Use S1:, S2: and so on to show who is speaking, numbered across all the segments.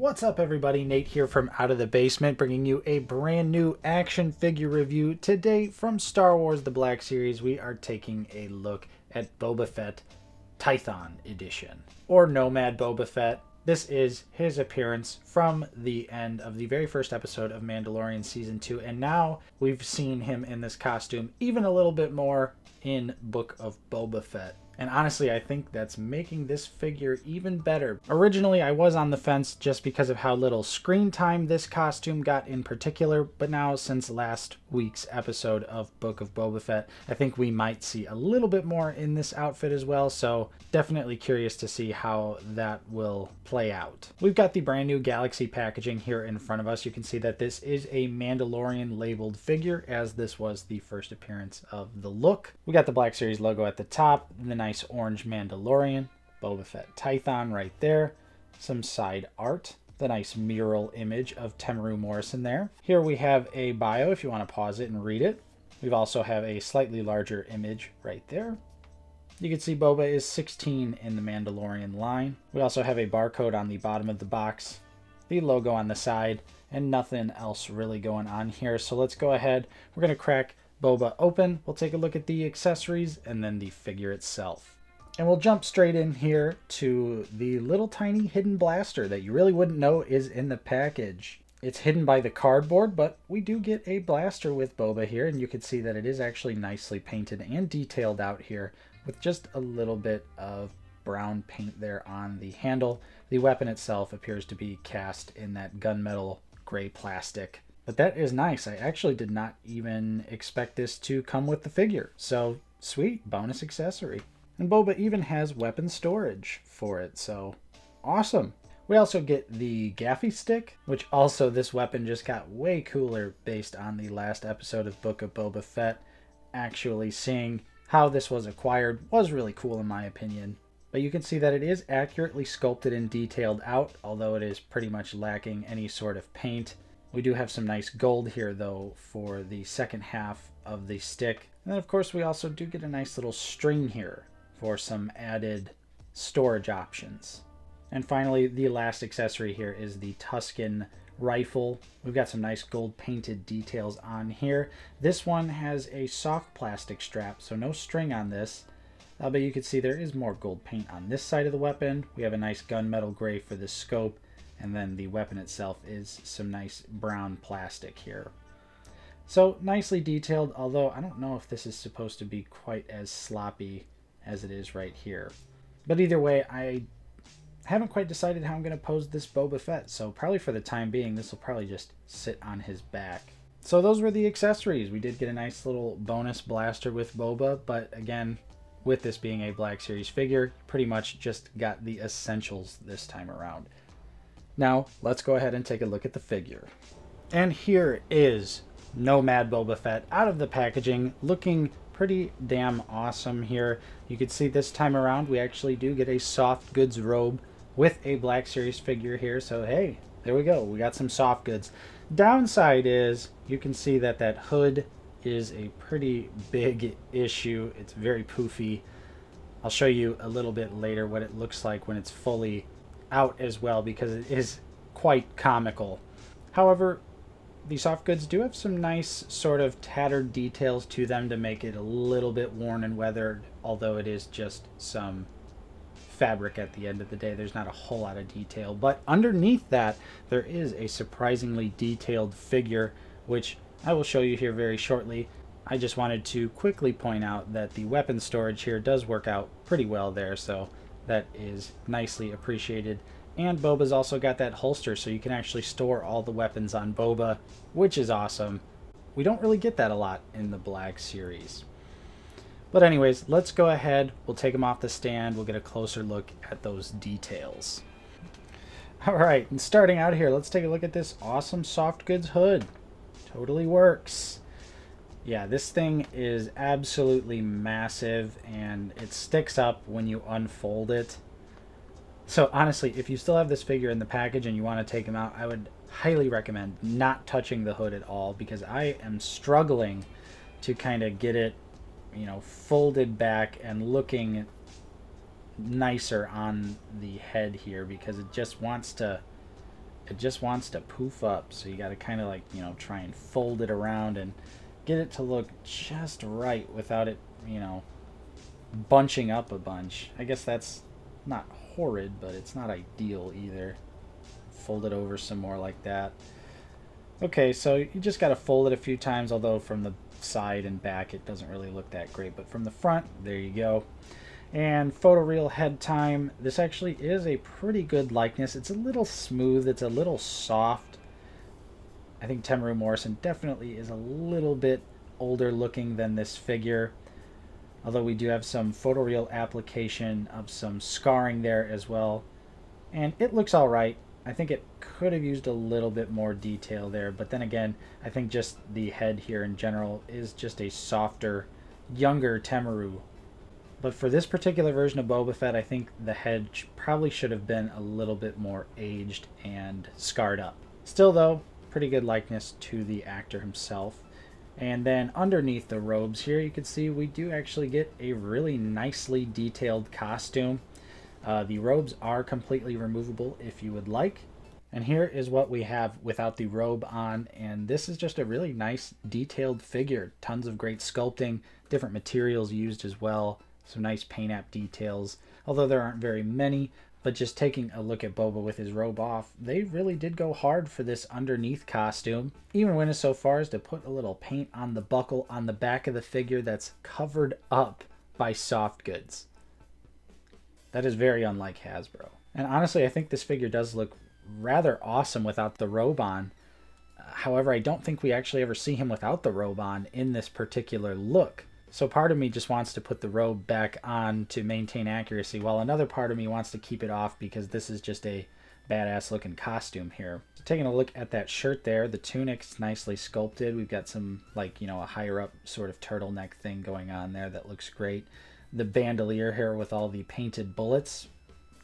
S1: What's up everybody, Nate here from Out of the Basement, bringing you a brand new action figure review. Today from Star Wars The Black Series, we are taking a look at Boba Fett Tython edition, or Nomad Boba Fett. This is his appearance from the end of the very first episode of Mandalorian Season 2, and now we've seen him in this costume even a little bit more in Book of Boba Fett. And honestly, I think that's making this figure even better. Originally, I was on the fence just because of how little screen time this costume got in particular, but now since last week's episode of Book of Boba Fett, I think we might see a little bit more in this outfit as well, so definitely curious to see how that will play out. We've got the brand new Galaxy packaging here in front of us. You can see that this is a Mandalorian labeled figure, as this was the first appearance of the look. We got the Black Series logo at the top, the nice orange Mandalorian, Boba Fett Tython right there, some side art, the nice mural image of Temuera Morrison there. Here we have a bio if you want to pause it and read it. We also have a slightly larger image right there. You can see Boba is 16 in the Mandalorian line. We also have a barcode on the bottom of the box, the logo on the side, and nothing else really going on here. So let's go ahead. We're going to crack Boba open. We'll take a look at the accessories and then the figure itself. And we'll jump straight in here to the little tiny hidden blaster that you really wouldn't know is in the package. It's hidden by the cardboard, but we do get a blaster with Boba here, and you can see that it is actually nicely painted and detailed out here with just a little bit of brown paint there on the handle. The weapon itself appears to be cast in that gunmetal gray plastic. But that is nice. I actually did not even expect this to come with the figure. So sweet, bonus accessory. And Boba even has weapon storage for it, so awesome. We also get the gaffy stick, which also this weapon just got way cooler based on the last episode of Book of Boba Fett. Actually seeing how this was acquired was really cool in my opinion. But you can see that it is accurately sculpted and detailed out, although it is pretty much lacking any sort of paint. We do have some nice gold here, though, for the second half of the stick. And then, of course, we also do get a nice little string here for some added storage options. And finally, the last accessory here is the Tusken rifle. We've got some nice gold painted details on here. This one has a soft plastic strap, so no string on this. But you can see there is more gold paint on this side of the weapon. We have a nice gunmetal gray for the scope. And then the weapon itself is some nice brown plastic here. So nicely detailed, although I don't know if this is supposed to be quite as sloppy as it is right here. But either way, I haven't quite decided how I'm going to pose this Boba Fett. So probably for the time being, this will probably just sit on his back. So those were the accessories. We did get a nice little bonus blaster with Boba. But again, with this being a Black Series figure, pretty much just got the essentials this time around. Now, let's go ahead and take a look at the figure. And here is Nomad Boba Fett out of the packaging, looking pretty damn awesome here. You can see this time around we actually do get a soft goods robe with a Black Series figure here. So hey, there we go. We got some soft goods. Downside is you can see that that hood is a pretty big issue. It's very poofy. I'll show you a little bit later what it looks like when it's fully out as well, because it is quite comical. However, the soft goods do have some nice sort of tattered details to them to make it a little bit worn and weathered, although it is just some fabric at the end of the day. There's not a whole lot of detail, but underneath that there is a surprisingly detailed figure, which I will show you here very shortly. I just wanted to quickly point out that the weapon storage here does work out pretty well there, so that is nicely appreciated. And Boba's also got that holster, so you can actually store all the weapons on Boba, which is awesome. We don't really get that a lot in the Black Series. But anyways, let's go ahead. We'll take him off the stand. We'll get a closer look at those details. Alright, and starting out here, let's take a look at this awesome soft goods hood. Totally works. Yeah, this thing is absolutely massive, and it sticks up when you unfold it. So honestly, if you still have this figure in the package and you want to take him out, I would highly recommend not touching the hood at all, because I am struggling to kind of get it, you know, folded back and looking nicer on the head here, because it just wants to it just wants to poof up. So you got to kind of like, you know, try and fold it around and get it to look just right without it, you know, bunching up a bunch. I guess that's not horrid, but it's not ideal either. Fold it over some more like that. Okay, so you just got to fold it a few times, although from the side and back it doesn't really look that great, but from the front, there you go. And photoreal head time, this actually is a pretty good likeness. It's a little smooth, it's a little soft. I think Temuera Morrison definitely is a little bit older looking than this figure, although we do have some photoreal application of some scarring there as well, and it looks all right. I think it could have used a little bit more detail there, but then again, I think just the head here in general is just a softer, younger Temuera. But for this particular version of Boba Fett, I think the head probably should have been a little bit more aged and scarred up. Still though, pretty good likeness to the actor himself. And then underneath the robes here, you can see we do actually get a really nicely detailed costume. The robes are completely removable if you would like. And here is what we have without the robe on, and this is just a really nice detailed figure. Tons of great sculpting, different materials used as well, some nice paint app details, although there aren't very many. But just taking a look at Boba with his robe off, they really did go hard for this underneath costume. Even went so far as to put a little paint on the buckle on the back of the figure that's covered up by soft goods. That is very unlike Hasbro. And honestly, I think this figure does look rather awesome without the robe on. However, I don't think we actually ever see him without the robe on in this particular look. So part of me just wants to put the robe back on to maintain accuracy, while another part of me wants to keep it off because this is just a badass looking costume here. So taking a look at that shirt there, the tunic's nicely sculpted. We've got some, like, you know, a higher up sort of turtleneck thing going on there that looks great. The bandolier here with all the painted bullets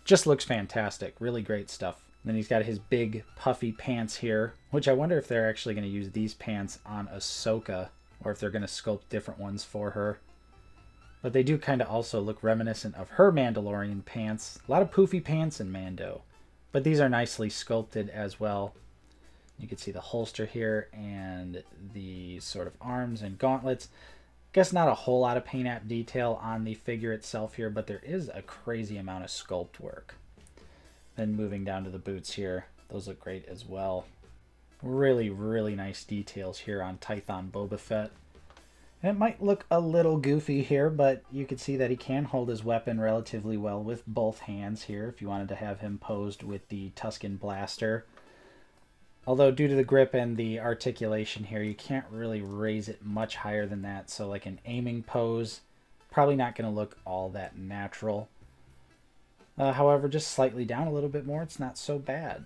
S1: just looks fantastic. Really great stuff. And then he's got his big puffy pants here, which I wonder if they're actually going to use these pants on Ahsoka, or if they're going to sculpt different ones for her. But they do kind of also look reminiscent of her Mandalorian pants. A lot of poofy pants in Mando. But these are nicely sculpted as well. You can see the holster here and the sort of arms and gauntlets. Guess not a whole lot of paint app detail on the figure itself here, but there is a crazy amount of sculpt work. Then moving down to the boots here, those look great as well. Really, really nice details here on Tython Boba Fett. And it might look a little goofy here, but you can see that he can hold his weapon relatively well with both hands here if you wanted to have him posed with the Tusken blaster. Although due to the grip and the articulation here, you can't really raise it much higher than that. So like an aiming pose, probably not going to look all that natural. However, just slightly down a little bit more, it's not so bad.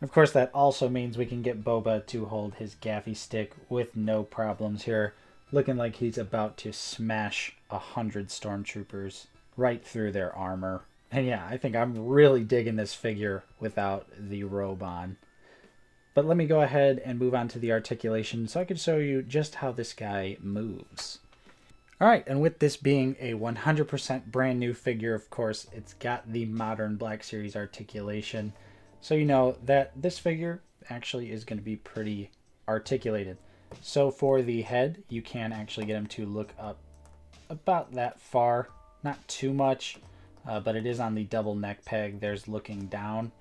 S1: Of course, that also means we can get Boba to hold his gaffy stick with no problems here. Looking like he's about to smash 100 stormtroopers right through their armor. And yeah, I think I'm really digging this figure without the robe on. But let me go ahead and move on to the articulation so I can show you just how this guy moves. Alright, and with this being a 100% brand new figure, of course, it's got the modern Black Series articulation. So you know that this figure actually is going to be pretty articulated. So for the head, you can actually get him to look up about that far. Not too much, but it is on the double neck peg. There's looking down.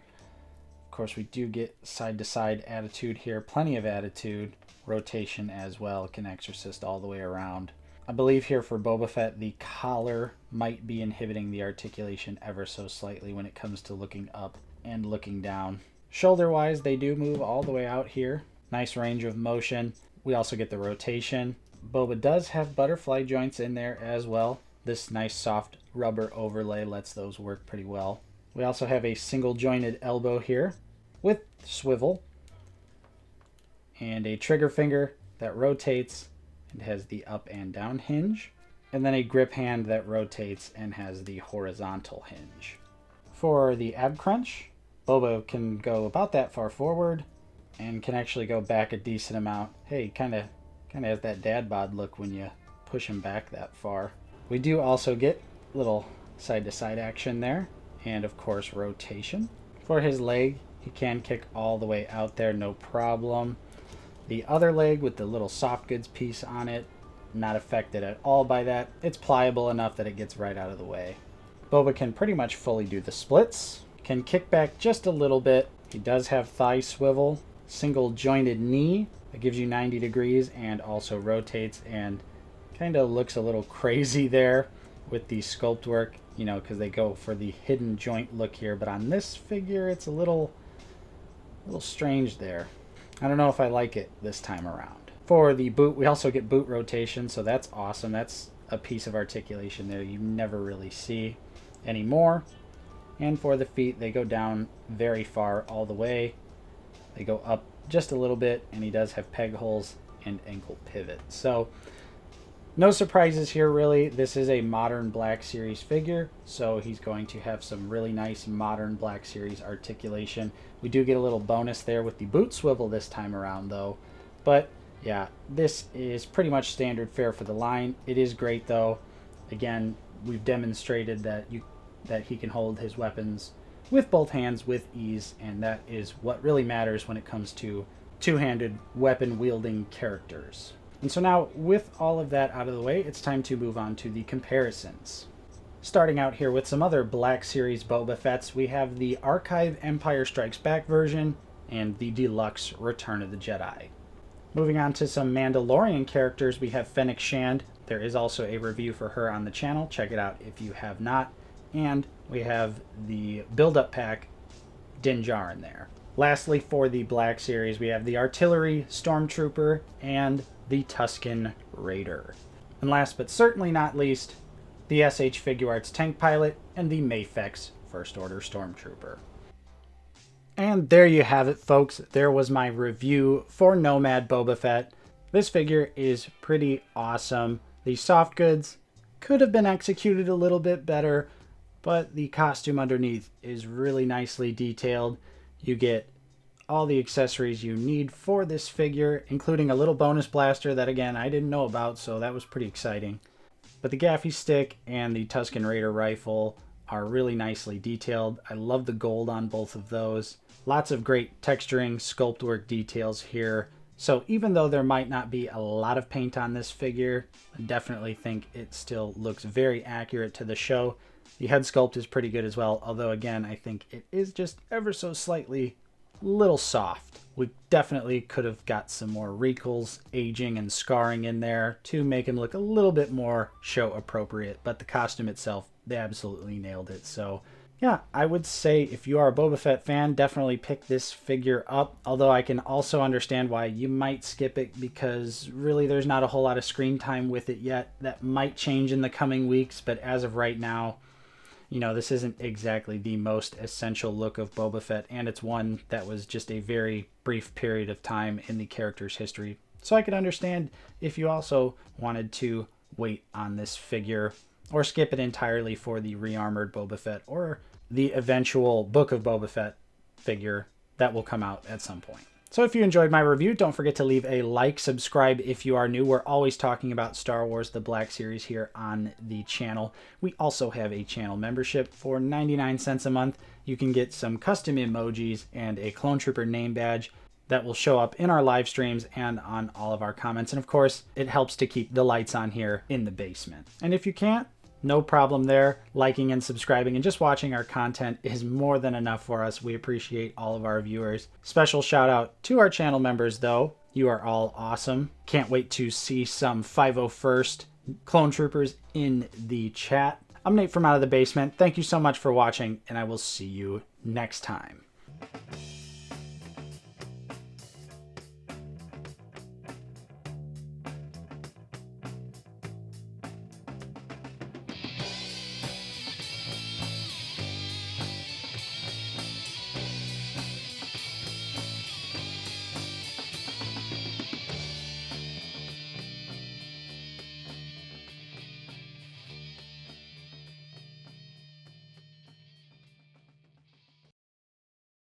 S1: Of course, we do get side-to-side attitude here. Plenty of attitude. Rotation as well. Can exorcist all the way around. I believe here for Boba Fett, the collar might be inhibiting the articulation ever so slightly when it comes to looking up and looking down. Shoulder-wise, they do move all the way out here. Nice range of motion. We also get the rotation. Boba does have butterfly joints in there as well. This nice soft rubber overlay lets those work pretty well. We also have a single jointed elbow here with swivel and a trigger finger that rotates and has the up and down hinge, and then a grip hand that rotates and has the horizontal hinge. For the ab crunch, Boba can go about that far forward and can actually go back a decent amount. Hey, kind of has that dad bod look when you push him back that far. We do also get a little side to side action there, and of course rotation. For his leg, He can kick all the way out there, no problem. The other leg with the little soft goods piece on it, not affected at all by that. It's pliable enough that it gets right out of the way. Boba can pretty much fully do the splits. Can kick back just a little bit. He does have thigh swivel, single jointed knee that gives you 90 degrees and also rotates and kind of looks a little crazy there with the sculpt work, you know, because they go for the hidden joint look here. But on this figure, it's a little strange there. I don't know if I like it this time around. For the boot, we also get boot rotation, so that's awesome. That's a piece of articulation there you never really see anymore. And for the feet, they go down very far all the way. They go up just a little bit, and he does have peg holes and ankle pivot. So no surprises here, really. This is a modern Black Series figure, so he's going to have some really nice modern Black Series articulation. We do get a little bonus there with the boot swivel this time around, though. But yeah, this is pretty much standard fare for the line. It is great, though. Again, we've demonstrated that he can hold his weapons with both hands with ease, and that is what really matters when it comes to two-handed weapon-wielding characters. And so now, with all of that out of the way, it's time to move on to the comparisons. Starting out here with some other Black Series Boba Fetts, we have the Archive Empire Strikes Back version and the Deluxe Return of the Jedi. Moving on to some Mandalorian characters, we have Fennec Shand. There is also a review for her on the channel. Check it out if you have not. And we have the build-up pack Din Djarin there. Lastly, for the Black Series, we have the Artillery Stormtrooper and the Tusken Raider. And last but certainly not least, the SH Figuarts Tank Pilot and the Mafex First Order Stormtrooper. And there you have it, folks. There was my review for Nomad Boba Fett. This figure is pretty awesome. The soft goods could have been executed a little bit better, but the costume underneath is really nicely detailed. You get all the accessories you need for this figure, including a little bonus blaster that, again, I didn't know about, so that was pretty exciting. But the gaffy stick and the Tusken Raider rifle are really nicely detailed. I love the gold on both of those. Lots of great texturing, sculpt work details here. So even though there might not be a lot of paint on this figure, I definitely think it still looks very accurate to the show. The head sculpt is pretty good as well, although again, I think it is just ever so slightly little soft. We definitely could have got some more wrinkles, aging, and scarring in there to make him look a little bit more show appropriate, but the costume itself, they absolutely nailed it. So yeah, I would say if you are a Boba Fett fan, definitely pick this figure up, although I can also understand why you might skip it because really there's not a whole lot of screen time with it yet. That might change in the coming weeks, but as of right now, you know, this isn't exactly the most essential look of Boba Fett, and it's one that was just a very brief period of time in the character's history. So I could understand if you also wanted to wait on this figure or skip it entirely for the re-armored Boba Fett or the eventual Book of Boba Fett figure that will come out at some point. So if you enjoyed my review, don't forget to leave a like, subscribe if you are new. We're always talking about Star Wars, the Black Series here on the channel. We also have a channel membership for 99 cents a month. You can get some custom emojis and a Clone Trooper name badge that will show up in our live streams and on all of our comments. And of course, it helps to keep the lights on here in the basement. And if you can't, no problem there. Liking and subscribing and just watching our content is more than enough for us. We appreciate all of our viewers. Special shout out to our channel members, though. You are all awesome. Can't wait to see some 501st Clone Troopers in the chat. I'm Nate from Out of the Basement. Thank you so much for watching, and I will see you next time.